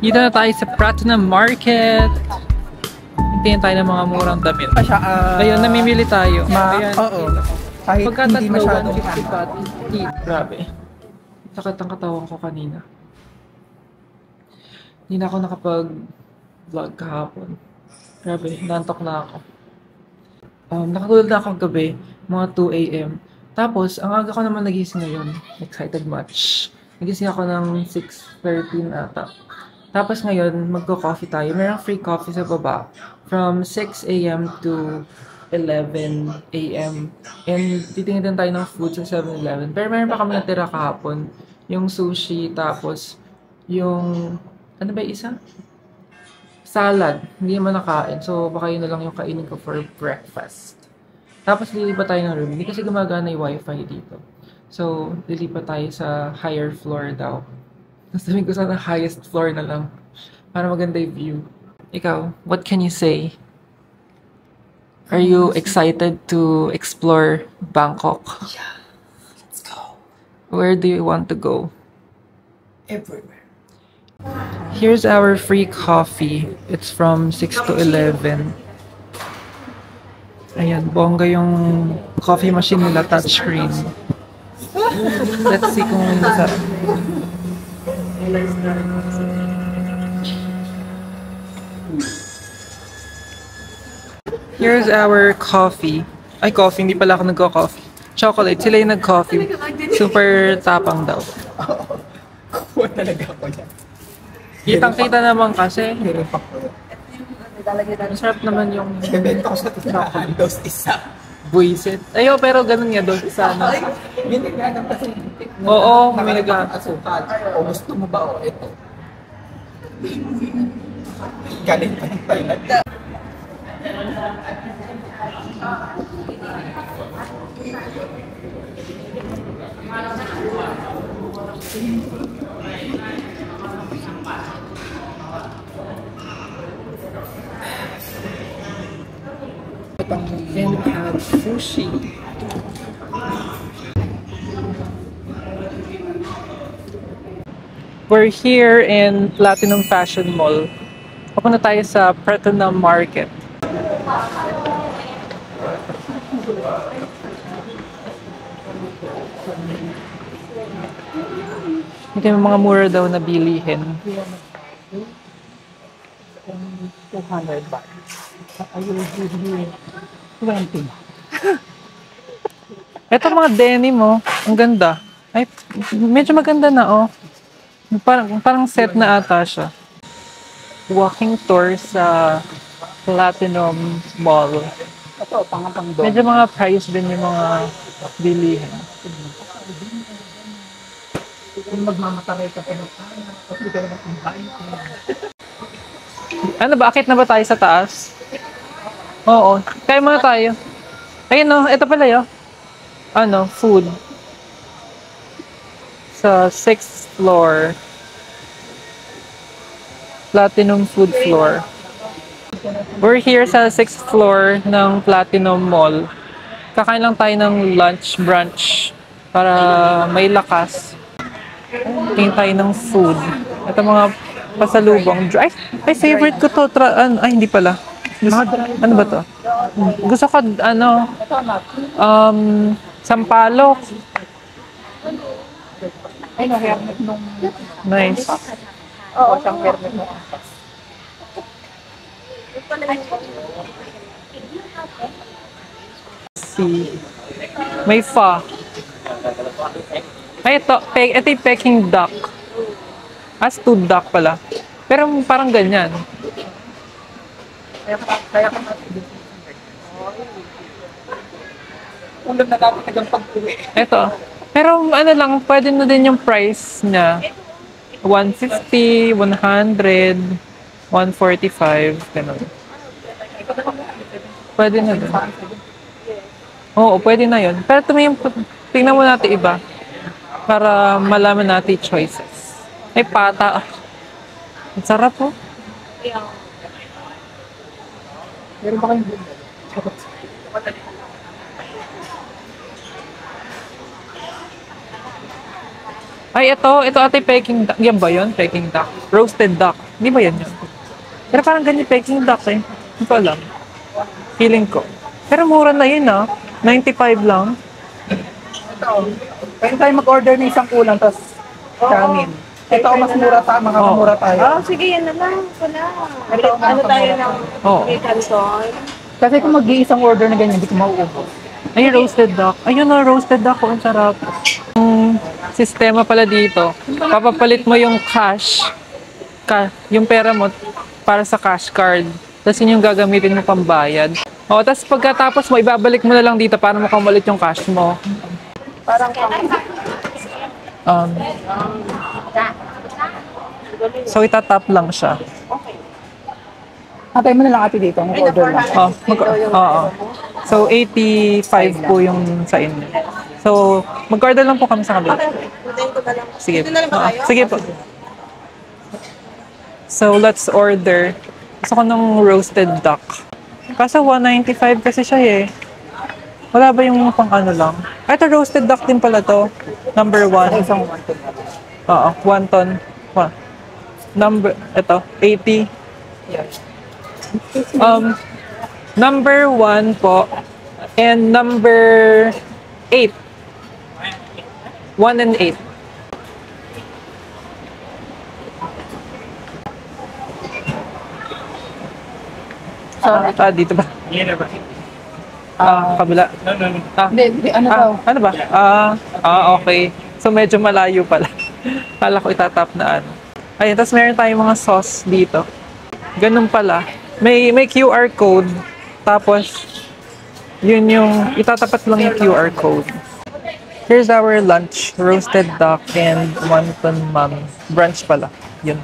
Dito na tayo sa Platinum Market. Hintayin tayo ng mga murang damit. Ayun, namimili tayo. Ayan. Oo. Kahit hindi masyadong Grabe. Sakit ang katawan ko kanina. Hindi na ako nakapag-vlog kahapon. Grabe, nantok na ako. Nakatulog na ako gabi, mga 2 AM. Tapos, ang aga ko naman nagising ngayon. Excited much. Nagising ako ng 6:13 ata. Tapos ngayon, magko-coffee tayo. Mayroong free coffee sa baba. From 6 AM to 11 AM. And titingin din tayo ng food sa 7-Eleven. Pero meron pa kami natira kahapon. Yung sushi, tapos yung... Ano ba yung isa? Salad. Hindi naman nakain. So, baka yun na lang yung kainin ko for breakfast. Tapos, lilipat tayo ng room. Hindi kasi gumagana yung wifi dito. So, lilipat tayo sa higher floor daw. Sabihin ko sana highest floor na lang. Para maganda yung view. Ikaw, what can you say? Are you excited to explore Bangkok? Yeah. Let's go. Where do you want to go? Everywhere. Here's our free coffee. It's from 6 to 11. Ayan, bongga yung coffee machine nila, touchscreen. Let's see kung masarap. Here's our coffee. Ay, coffee. Hindi pala ako nagko-coffee. Chocolate. Sila yung nag-coffee. Super tapang daw. Kuha talaga ako yan. Kitang-kita naman kasi. Masarap naman yung... Bebenta ko sa tindahan. Dos isa. Buisit. Ayo, pero ganun nga dos isa na. Binigyan kasi. Oo, may nag- asukal. O gusto mo ba o ito? Galing pa yung Thailand. And have sushi. We're here in Platinum Fashion Mall. Papunta tayo sa Platinum Market. Ito yung mga mura daw na bilihin. 200 baht. I will give you 20. Ito mga denim oh. Ang ganda. Ay, medyo maganda na oh. Parang set na ata siya. Walking tour sa Platinum Mall. Ito, pang-pang doon. Medyo mga price din yung mga bilihin. Kung magmamataray ka pa ng sana, at hindi ka naman ang bahay. Ano ba? Akit na ba tayo sa taas? Oo. Kaya muna tayo. Ayun no, ito pala yun. Ano, food. Sa 6th floor. Platinum food floor. We're here sa 6th floor ng Platinum Mall. Kakain lang tayo ng lunch, brunch. Para may lakas. Tingin tayo ng food. Ito mga pasalubong. Ay, favorite ko to. Ay, hindi pala. Ano ba to? Gusto ko, sampalok. Ay, no, hermit nung... Nice. Oo, siyang hermit nung... See. May pho. Ay, ito yung Peking duck. Stewed duck pala. Pero parang ganyan. Kaya ka natin. Ulam na dapat nagang pag-uwi. Ito. Pero ano lang, pwede na din yung price niya. 150, 100, 145, ganun. Pwede na din. Oo, pwede na yun. Pero tingnan mo natin iba. Para malaman natin choices. Ay, pata. Ang sarap po. Meron ba kayong bunda? Ay, ito ate Peking duck. Yan ba yun? Peking duck. Roasted duck. Hindi ba yan yun? Pero parang ganyan Peking duck eh. Hindi ko alam. Feeling ko. Pero mura na yun ah. 95 lang. Ito. Pwede tayo mag-order ng isang ulam, tapos kanin. Ito ang mas mura tayo, mga mura tayo. Oh, sige, yan na lang. Wala. Ito ang Ano tayo mura. ng Oo. may canton? Kasi kung mag-iisang order na ganyan, hindi ko mauubos. Ay, roasted duck. Ayun na, roasted duck. Ang sarap. Sistema pala dito. Papapalit mo yung cash, yung pera mo para sa cash card. Tapos yun yung gagamitin mo pambayad. O, tapos pagkatapos mo, ibabalik mo na lang dito para makamalit yung cash mo. Parang Um, so, itatap lang siya. Hatay mo na lang ate dito, mag-order lang. Oh, oo. So, 85 po yung sa inyo. So, mag-order lang po kami sa kabila. Sige. Sige po. So, let's order. Gusto ko ng roasted duck. Kaso 195 kasi siya eh. Wala ba yung pang ano lang? Ay, ito roasted duck din pala to. Number 1. Isang wonton. Oo, wonton. Number, ito, 80. Yes. Number 1 po. And number 8. 1 and 8. Dito ba? Kabila. Hindi, ano daw? Ano ba? Okay. So, medyo malayo pala. Kala ko itatap na ano. Ayun, tapos meron tayong mga sauce dito. Ganun pala. May QR code. Tapos, yun yung, itatapat lang yung QR code. Here's our lunch. Roasted duck and wonton mami. Brunch pala. Yun.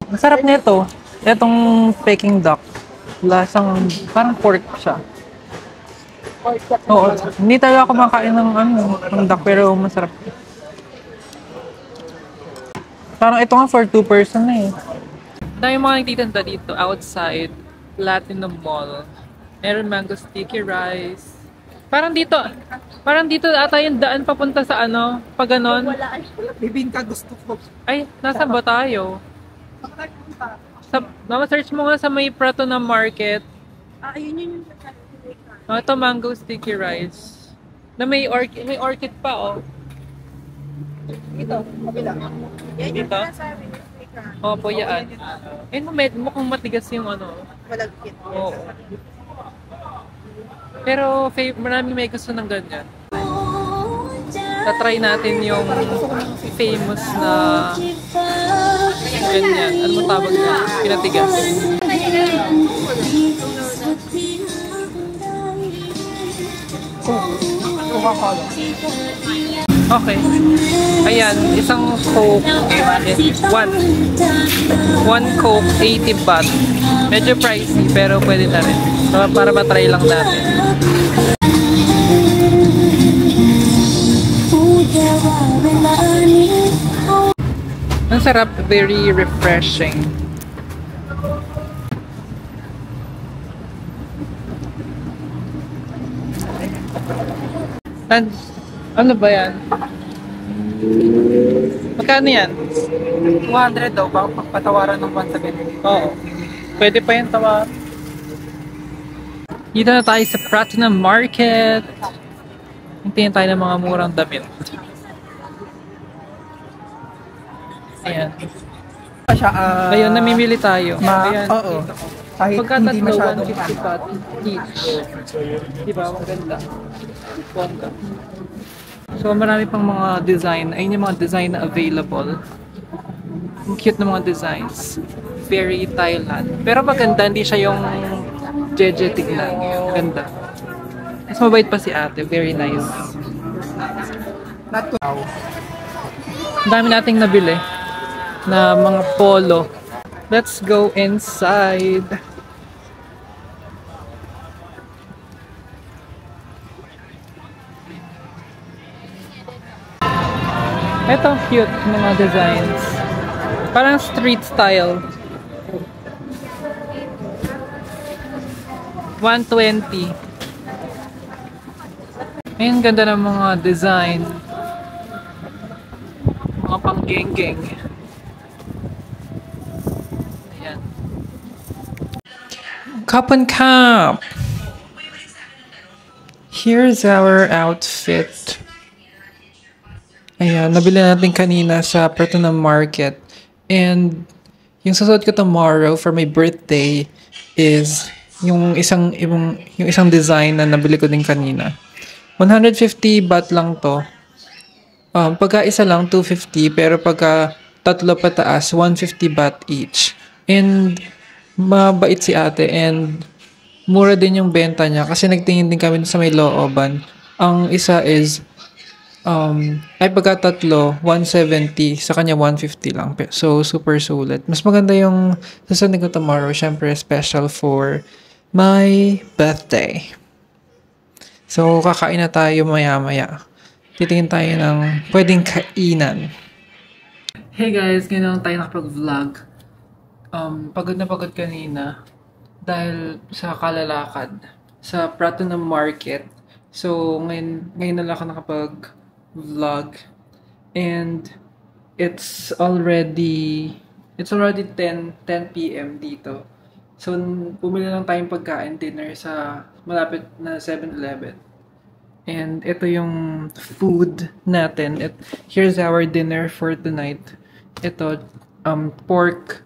Masarap nito. Itong Peking duck. Lasang, parang pork siya. Oo. Hindi talaga ako makain ng duck, pero masarap. Parang ito nga for 2 person na eh. Dahil mga nagtitinda dito outside Platinum Mall. Meron mango sticky rice. Parang dito ata yung daan papunta sa ano, pag ganon. Bibingka gusto ko. Ay, nasa ba tayo? Mama-search mo nga sa may Prato na market. Ayun yun. Ito mango sticky rice. Na may orchid pa oh. Ito, kabila. Yan yung Dito? sinasabi ni Mika. Opo, yan. Mukhang matigas yung ano. Malagkit. Oo. Pero maraming may gusto ng ganyan. Tatry natin yung famous na ganyan. Ano mo tawag na? Pinatigas. Coca-Cola. Okay. Ayan, isang Coke. One Coke, 80 baht. Medyo pricey, pero pwede na rin. So, para matry lang natin. Ang sarap, very refreshing. And, ano ba yan? Magkano yan? 200 daw, baka pagpatawaran ng 170. Oo. Pwede pa yan tawa. Dito na tayo sa Pratunam Market. Hintayin tayo ng mga murang damit. Ayan. Ayun, namimili tayo. Ayan. Oo. Kahit Pagka hindi tatlo, masyadong 150 baht each. Diba? Ang ganda. Bongga. So, marami pang mga design. Ayun yung mga design na available. Ang cute na mga designs. Very Thailand. Pero maganda, hindi siya yung jeje tignan. Ganda. Mas mabait pa si ate. Very nice. Not to now. Ang dami nating nabili na mga polo. Let's go inside. Ito, cute mga designs. Parang street style. 120. Ayun, ganda ng mga design. Mga pang Gang gang. Ayan. Cup and Cup! Here's our outfit. Ayan, nabili natin kanina sa Pratunam Market. And yung susuot ko tomorrow for my birthday is yung isang design na nabili ko din kanina. 150 baht lang to. Pagka isa lang 250 pero pagka tatlo pataas 150 baht each. And mabait si ate and mura din yung benta niya kasi nagtingin din kami sa may looban. Ang isa is pagka tatlo 170, sa kanya 150 lang. So super sulit. Mas maganda yung susunod ko tomorrow, syempre special for my birthday. So kakain na tayo maya-maya. Titingin tayo ng pwedeng kainan. Hey guys, ngayon lang tayo nakapag-vlog. Pagod na pagod kanina dahil sa kalalakad sa Pratunam Market. So ngayon na lang ako nakapag-vlog. And it's already 10 p.m. dito. So bumili lang tayong pagkain, dinner sa malapit na 7-Eleven. And ito yung food natin. Here's our dinner for tonight. Ito, pork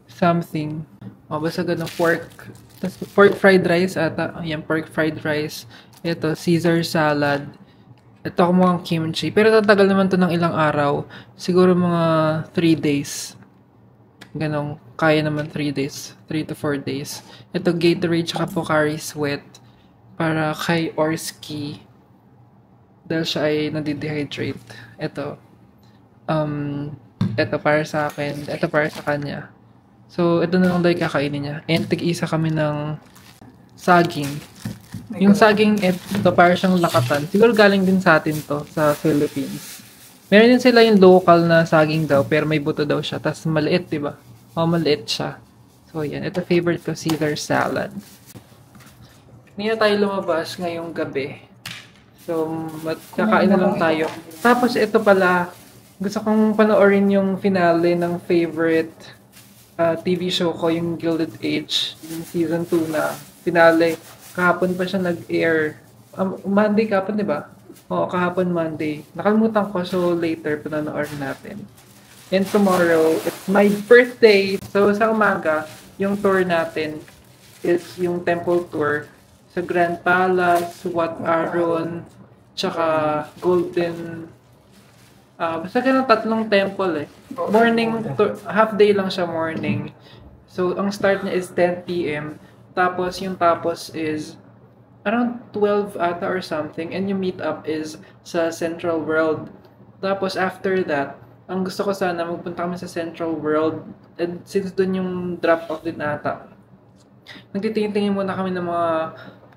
something. Basta ganun, pork fried rice ata. Ayan, pork fried rice. Ito, Caesar salad. Ito mukhang kimchi. Pero tatagal naman to ng ilang araw. Siguro mga 3 days. Ganun, kaya naman 3 days. 3 to 4 days. Ito, Gatorade tsaka Pocari Sweat. Para kay Orski. Dahil siya ay nadidehydrate. Ito. Ito para sa akin. Ito para sa kanya. So, ito na lang daw kakainin niya. And tig-isa kami ng saging. Yung saging, ito para siyang lakatan. Siguro galing din sa atin to, sa Philippines. Meron din sila yung local na saging daw, pero may buto daw siya. Tapos maliit, diba? Maliit siya. So, yan. Ito favorite ko, Caesar salad. Hindi na tayo lumabas ngayong gabi. So, kakain na lang tayo. Tapos, ito pala, gusto kong panoorin yung finale ng favorite TV show ko, yung Gilded Age, yung season 2 na finale. Kahapon pa siya nag-air. Monday kahapon, di ba? Oo, kahapon Monday. Nakalimutan ko, so later, panonoorin natin. And tomorrow, it's my birthday. So, sa umaga, yung tour natin is yung temple tour sa Grand Palace, Wat Arun, tsaka Golden, basta ganun 3 temple eh. Morning, half day lang siya morning. So, ang start niya is 10 p.m. Tapos, yung tapos is around 12 ata or something. And yung meet up is sa Central World. Tapos, after that, ang gusto ko sana, magpunta kami sa Central World. And since dun yung drop-off din ata, nagtitingin-tingin muna kami ng mga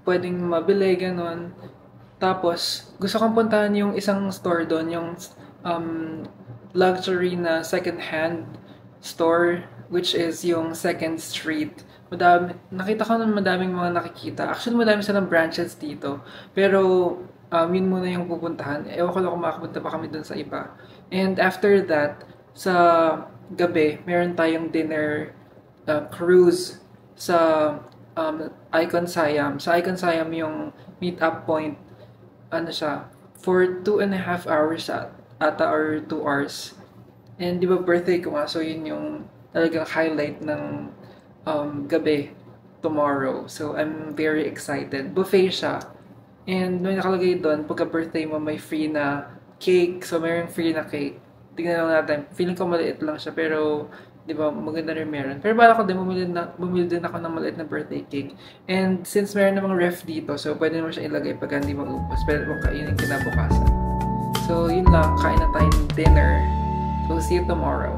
pwedeng mabili, ganun. Tapos, gusto kong puntahan yung isang store doon, yung luxury na second-hand store, which is yung 2nd Street. Nakita ko na madaming mga nakikita. Actually, madami silang branches dito. Pero, yun muna yung pupuntahan. Ewan ko lang kung makapunta pa kami doon sa iba. And after that, sa gabi, meron tayong dinner cruise sa Icon Siam. Sa Icon Siam yung meet-up point, ano siya, for 2.5 hours ata or 2 hours. And di ba birthday ko nga, so yun yung talagang highlight ng gabi tomorrow. So I'm very excited. Buffet siya. And may nakalagay doon, pagka birthday mo may free na cake. So mayroong free na cake. Tingnan lang natin. Feeling ko maliit lang siya, pero di ba, maganda rin meron. Pero bala ko din, bumili din ako ng maliit na birthday cake. And since meron namang ref dito, so pwede naman siya ilagay pag hindi mag-upos. Pwede mong kainin kinabukasan. So, yun lang. Kain na tayo ng dinner. So, see you tomorrow.